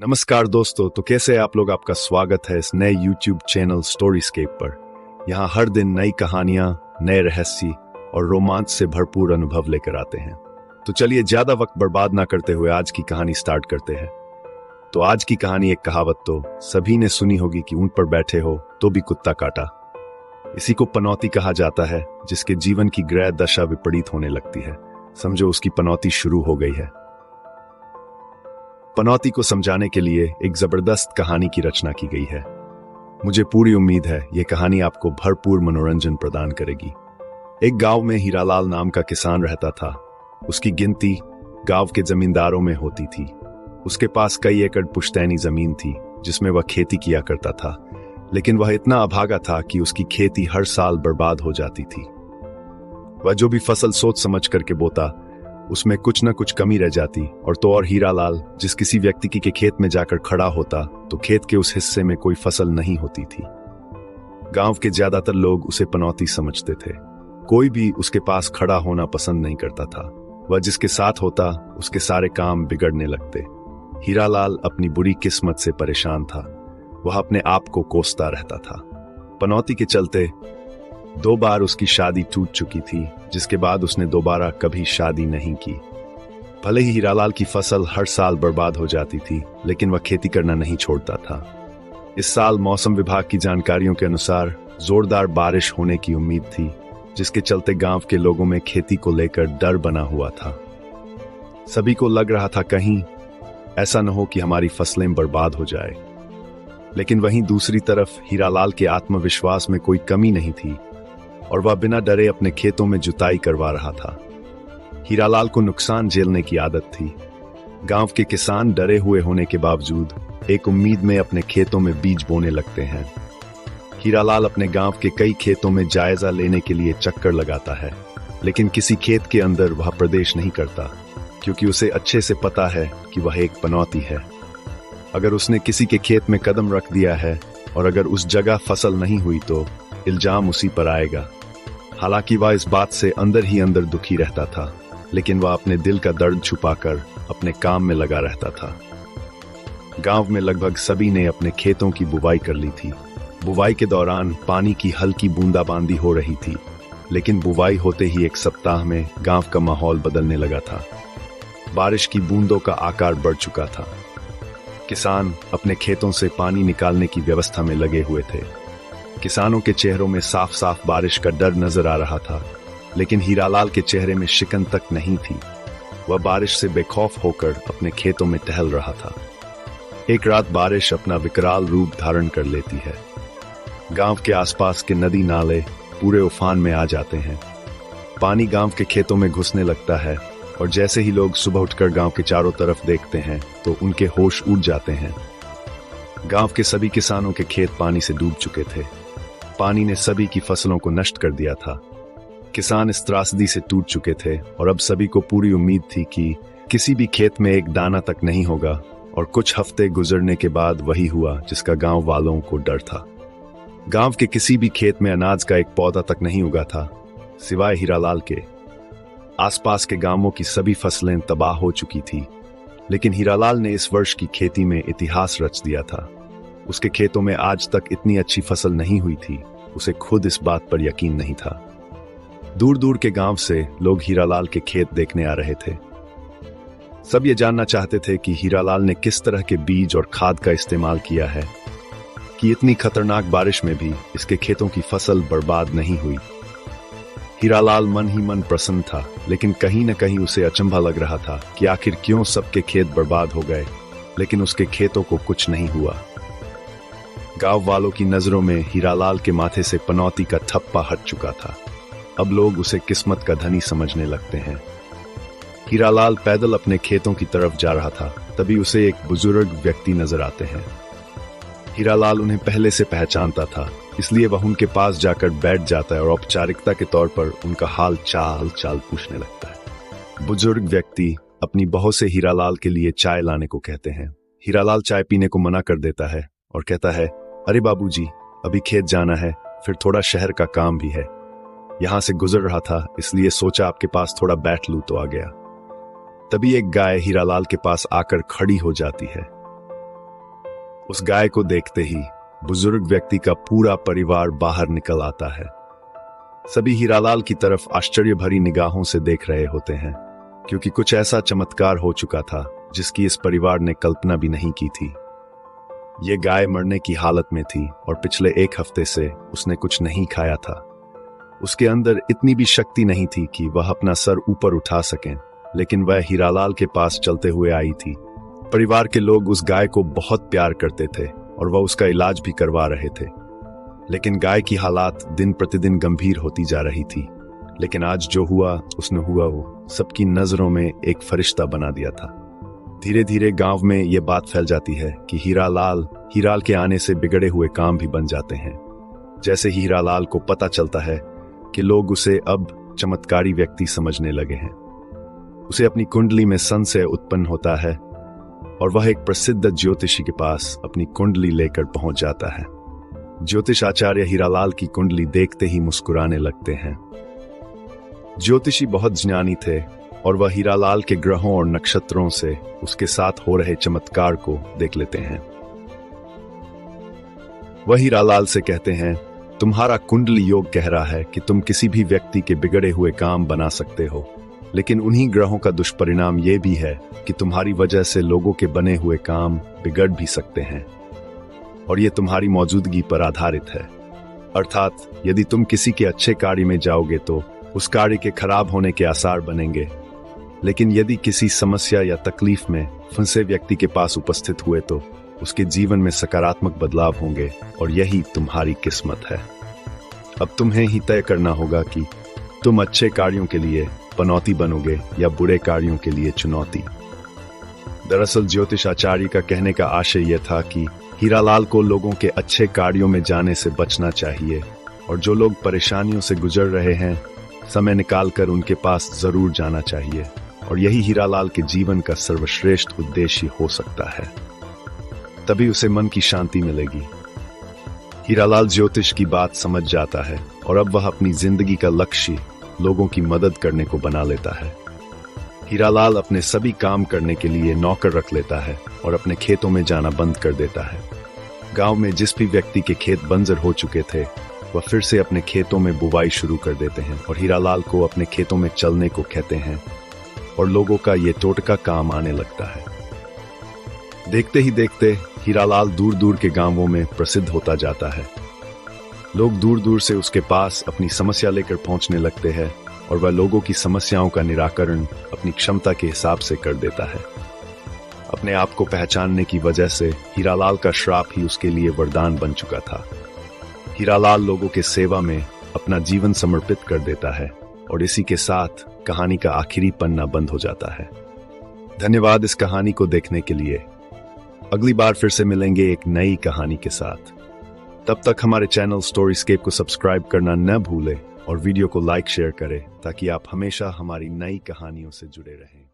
नमस्कार दोस्तों, तो कैसे आप लोग। आपका स्वागत है इस नए YouTube चैनल स्टोरीस्केप पर। यहाँ हर दिन नई कहानियां, नए रहस्य और रोमांच से भरपूर अनुभव लेकर आते हैं। तो चलिए ज्यादा वक्त बर्बाद ना करते हुए आज की कहानी स्टार्ट करते हैं। तो आज की कहानी एक कहावत तो सभी ने सुनी होगी कि ऊंट पर बैठे हो तो भी कुत्ता काटा। इसी को पनौती कहा जाता है, जिसके जीवन की ग्रह दशा विपरीत होने लगती है। समझो उसकी पनौती शुरू हो गई है। पनौती को समझाने के लिए एक जबरदस्त कहानी की रचना की गई है। मुझे पूरी उम्मीद है यह कहानी आपको भरपूर मनोरंजन प्रदान करेगी। एक गांव में हीरालाल नाम का किसान रहता था। उसकी गिनती गांव के जमींदारों में होती थी। उसके पास कई एकड़ पुश्तैनी जमीन थी जिसमें वह खेती किया करता था, लेकिन वह इतना अभागा था कि उसकी खेती हर साल बर्बाद हो जाती थी। वह जो भी फसल सोच समझ करके बोता, उसमें कुछ न कुछ कमी रह जाती। और हीरालाल जिस किसी व्यक्ति के खेत में जाकर खड़ा होता तो खेत के उस हिस्से में कोई फसल नहीं होती थी। गांव के ज्यादातर लोग उसे पनौती समझते थे। कोई भी उसके पास खड़ा होना पसंद नहीं करता था। वह जिसके साथ होता उसके सारे काम बिगड़ने लगते। हीरालाल अपनी बुरी किस्मत से परेशान था। वह अपने आप को कोसता रहता था। पनौती के चलते 2 बार उसकी शादी टूट चुकी थी, जिसके बाद उसने दोबारा कभी शादी नहीं की। भले ही हीरालाल की फसल हर साल बर्बाद हो जाती थी, लेकिन वह खेती करना नहीं छोड़ता था। इस साल मौसम विभाग की जानकारियों के अनुसार जोरदार बारिश होने की उम्मीद थी, जिसके चलते गांव के लोगों में खेती को लेकर डर बना हुआ था। सभी को लग रहा था कहीं ऐसा न हो कि हमारी फसलें बर्बाद हो जाए। लेकिन वहीं दूसरी तरफ हीरालाल के आत्मविश्वास में कोई कमी नहीं थी और वह बिना डरे अपने खेतों में जुताई करवा रहा था। हीरालाल को नुकसान झेलने की आदत थी। गांव के किसान डरे हुए होने के बावजूद एक उम्मीद में अपने खेतों में बीज बोने लगते हैं। हीरालाल अपने गांव के कई खेतों में जायजा लेने के लिए चक्कर लगाता है, लेकिन किसी खेत के अंदर वह प्रवेश नहीं करता, क्योंकि उसे अच्छे से पता है कि वह एक पनौती है। अगर उसने किसी के खेत में कदम रख दिया है और अगर उस जगह फसल नहीं हुई तो इल्जाम उसी पर आएगा। हालांकि वह इस बात से अंदर ही अंदर दुखी रहता था, लेकिन वह अपने दिल का दर्द छुपाकर अपने काम में लगा रहता था। गांव में लगभग सभी ने अपने खेतों की बुवाई कर ली थी। बुवाई के दौरान पानी की हल्की बूंदाबांदी हो रही थी, लेकिन बुवाई होते ही एक सप्ताह में गांव का माहौल बदलने लगा था। बारिश की बूंदों का आकार बढ़ चुका था। किसान अपने खेतों से पानी निकालने की व्यवस्था में लगे हुए थे। किसानों के चेहरों में साफ साफ बारिश का डर नजर आ रहा था, लेकिन हीरालाल के चेहरे में शिकन तक नहीं थी। वह बारिश से बेखौफ होकर अपने खेतों में टहल रहा था। एक रात बारिश अपना विकराल रूप धारण कर लेती है। गांव के आसपास के नदी नाले पूरे उफान में आ जाते हैं। पानी गांव के खेतों में घुसने लगता है और जैसे ही लोग सुबह उठकर गांव के चारों तरफ देखते हैं तो उनके होश उड़ जाते हैं। गांव के सभी किसानों के खेत पानी से डूब चुके थे। पानी ने सभी की फसलों को नष्ट कर दिया था। किसान इस त्रासदी से टूट चुके थे और अब सभी को पूरी उम्मीद थी कि किसी भी खेत में एक दाना तक नहीं होगा। और कुछ हफ्ते गुजरने के बाद वही हुआ जिसका गांव वालों को डर था। गांव के किसी भी खेत में अनाज का एक पौधा तक नहीं उगा था, सिवाय हीरालाल के। आसपास के गांवों की सभी फसलें तबाह हो चुकी थी, लेकिन हीरालाल ने इस वर्ष की खेती में इतिहास रच दिया था। उसके खेतों में आज तक इतनी अच्छी फसल नहीं हुई थी। उसे खुद इस बात पर यकीन नहीं था। दूर दूर के गांव से लोग हीरालाल के खेत देखने आ रहे थे। सब ये जानना चाहते थे कि हीरालाल ने किस तरह के बीज और खाद का इस्तेमाल किया है कि इतनी खतरनाक बारिश में भी इसके खेतों की फसल बर्बाद नहीं हुई। हीरालाल मन ही मन प्रसन्न था, लेकिन कहीं न कहीं उसे अचंभा लग रहा था कि आखिर क्यों सबके खेत बर्बाद हो गए, लेकिन उसके खेतों को कुछ नहीं हुआ। गांव वालों की नजरों में हीरालाल के माथे से पनौती का ठप्पा हट चुका था। अब लोग उसे किस्मत का धनी समझने लगते हैं। हीरालाल पैदल अपने खेतों की तरफ जा रहा था, तभी उसे एक बुजुर्ग व्यक्ति नजर आते हैं। हीरालाल उन्हें पहले से पहचानता था, इसलिए वह उनके पास जाकर बैठ जाता है और औपचारिकता के तौर पर उनका हाल चाल पूछने लगता है। बुजुर्ग व्यक्ति अपनी बहू से हीरालाल के लिए चाय लाने को कहते हैं। हीरालाल चाय पीने को मना कर देता है और कहता है, अरे बाबूजी, अभी खेत जाना है, फिर थोड़ा शहर का काम भी है। यहां से गुजर रहा था, इसलिए सोचा आपके पास थोड़ा बैठ लूं तो आ गया। तभी एक गाय हीरालाल के पास आकर खड़ी हो जाती है। उस गाय को देखते ही बुजुर्ग व्यक्ति का पूरा परिवार बाहर निकल आता है। सभी हीरालाल की तरफ आश्चर्य भरी निगाहों से देख रहे होते हैं, क्योंकि कुछ ऐसा चमत्कार हो चुका था जिसकी इस परिवार ने कल्पना भी नहीं की थी। ये गाय मरने की हालत में थी और पिछले 1 हफ्ते से उसने कुछ नहीं खाया था। उसके अंदर इतनी भी शक्ति नहीं थी कि वह अपना सर ऊपर उठा सकें, लेकिन वह हीरालाल के पास चलते हुए आई थी। परिवार के लोग उस गाय को बहुत प्यार करते थे और वह उसका इलाज भी करवा रहे थे, लेकिन गाय की हालात दिन प्रतिदिन गंभीर होती जा रही थी। लेकिन आज जो हुआ उसने हुआ वो सबकी नजरों में एक फरिश्ता बना दिया था। धीरे धीरे गांव में यह बात फैल जाती है कि हीराल के आने से बिगड़े हुए काम भी बन जाते हैं। जैसे हीरालाल को पता चलता है कि लोग उसे अब चमत्कारी व्यक्ति समझने लगे हैं। उसे अपनी कुंडली में संशय उत्पन्न होता है और वह एक प्रसिद्ध ज्योतिषी के पास अपनी कुंडली लेकर पहुंच जाता है। ज्योतिष आचार्य हीरालाल की कुंडली देखते ही मुस्कुराने लगते हैं। ज्योतिषी बहुत ज्ञानी थे और वह हीरालाल के ग्रहों और नक्षत्रों से उसके साथ हो रहे चमत्कार को देख लेते हैं। वह हीरालाल से कहते हैं, तुम्हारा कुंडली योग कह रहा है कि तुम किसी भी व्यक्ति के बिगड़े हुए काम बना सकते हो, लेकिन उन्हीं ग्रहों का दुष्परिणाम यह भी है कि तुम्हारी वजह से लोगों के बने हुए काम बिगड़ भी सकते हैं, और ये तुम्हारी मौजूदगी पर आधारित है। अर्थात यदि तुम किसी के अच्छे कार्य में जाओगे तो उस कार्य के खराब होने के आसार बनेंगे, लेकिन यदि किसी समस्या या तकलीफ में फंसे व्यक्ति के पास उपस्थित हुए तो उसके जीवन में सकारात्मक बदलाव होंगे, और यही तुम्हारी किस्मत है। अब तुम्हें ही तय करना होगा कि तुम अच्छे कार्यों के लिए पनौती बनोगे या बुरे कार्यों के लिए चुनौती। दरअसल ज्योतिष आचार्य का कहने का आशय यह था कि हीरालाल को लोगों के अच्छे कार्यों में जाने से बचना चाहिए, और जो लोग परेशानियों से गुजर रहे हैं समय निकालकर उनके पास जरूर जाना चाहिए, और यही हीरालाल के जीवन का सर्वश्रेष्ठ उद्देश्य हो सकता है। तभी उसे मन की शांति मिलेगी। हीरालाल ज्योतिष की बात समझ जाता है और अब वह अपनी जिंदगी का लक्ष्य लोगों की मदद करने को बना लेता है। हीरालाल अपने सभी काम करने के लिए नौकर रख लेता है और अपने खेतों में जाना बंद कर देता है। गांव में जिस भी व्यक्ति के खेत बंजर हो चुके थे वह फिर से अपने खेतों में बुवाई शुरू कर देते हैं और हीरालाल को अपने खेतों में चलने को कहते हैं, और लोगों का ये टोटका काम आने लगता है। देखते ही देखते हीरालाल दूर दूर के गांवों में प्रसिद्ध होता जाता है। लोग दूर दूर से उसके पास अपनी समस्या लेकर पहुंचने लगते हैं और वह लोगों की समस्याओं का निराकरण अपनी क्षमता के हिसाब से कर देता है। अपने आप को पहचानने की वजह से हीरालाल का श्राप ही उसके लिए वरदान बन चुका था। हीरालाल लोगों के सेवा में अपना जीवन समर्पित कर देता है और इसी के साथ कहानी का आखिरी पन्ना बंद हो जाता है। धन्यवाद इस कहानी को देखने के लिए। अगली बार फिर से मिलेंगे एक नई कहानी के साथ। तब तक हमारे चैनल स्टोरीस्केप को सब्सक्राइब करना न भूलें और वीडियो को लाइक शेयर करें ताकि आप हमेशा हमारी नई कहानियों से जुड़े रहें।